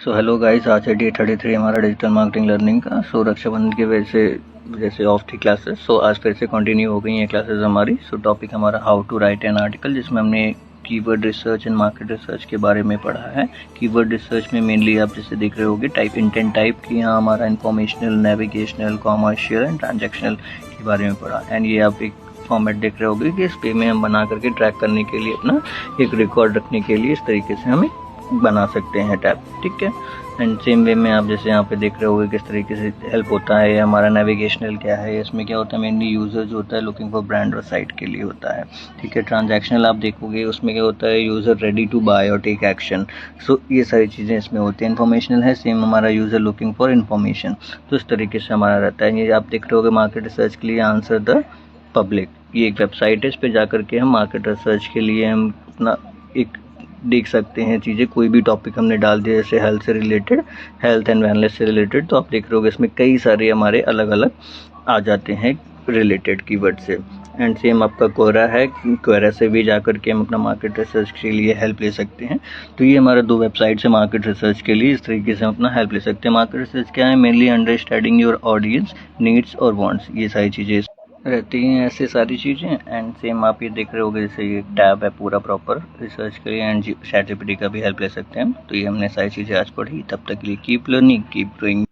So hello guys, आज है day 33 हमारा डिजिटल मार्केटिंग लर्निंग का। सो रक्षाबंधन की वजह से ऑफ थी क्लासेस। सो आज फिर से कंटिन्यू हो गई हैं क्लासेस हमारी। सो टॉपिक हमारा how to write an article, जिसमें हमने keyword research and market research के बारे में पढ़ा है। कीवर्ड रिसर्च में मेनली आप जैसे देख रहे होगे टाइप इंटेंट टाइप की, यहाँ हमारा informational, navigational, commercial and transactional के बारे में पढ़ा। एंड ये आप एक फॉर्मेट देख रहे होगे कि इस पे में हम बना करके ट्रैक करने के लिए, अपना एक रिकॉर्ड रखने के लिए इस तरीके से हमें बना सकते हैं टैब, ठीक है। एंड सेम वे में आप जैसे यहाँ पे देख रहे होगे किस तरीके से हेल्प होता है। हमारा नेविगेशनल क्या है, इसमें क्या होता है, मेनली यूजर जो होता है लुकिंग फॉर ब्रांड और साइट के लिए होता है, ठीक है। ट्रांजैक्शनल आप देखोगे उसमें क्या होता है, यूजर रेडी टू बाय और टेक एक्शन। सो ये सारी चीज़ें इसमें होती हैं। इन्फॉर्मेशनल है सेम हमारा यूजर लुकिंग फॉर इन्फॉर्मेशन, तो इस तरीके से हमारा रहता है। ये आप देख रहे होगे मार्केट रिसर्च के लिए आंसर द पब्लिक, ये एक वेबसाइट है, इस पर जा करके हम मार्केट रिसर्च के लिए हम अपना एक देख सकते हैं चीज़ें। कोई भी टॉपिक हमने डाल दिया जैसे हेल्थ से रिलेटेड, हेल्थ एंड वेलनेस से रिलेटेड, तो आप देख रहे होगे इसमें कई सारे हमारे अलग अलग आ जाते हैं रिलेटेड कीवर्ड से। एंड सेम आपका कोरा है, कोरा से भी जा करके हम अपना मार्केट रिसर्च के लिए हेल्प ले सकते हैं। तो ये हमारा दो वेबसाइट है मार्केट रिसर्च के लिए, इस तरीके से हम अपना हेल्प ले सकते हैं। मार्केट रिसर्च क्या है, mainly understanding your audience needs और वांट्स, ये सारी चीज़ें रहती हैं, ऐसे सारी चीज़ें। एंड सेम आप ये देख रहे होगे जैसे ये टैब है पूरा प्रॉपर रिसर्च के लिए, एंड ChatGPT का भी हेल्प ले सकते हैं। तो ये हमने सारी चीज़ें आज पढ़ी। तब तक के लिए कीप लर्निंग, कीप डूइंग।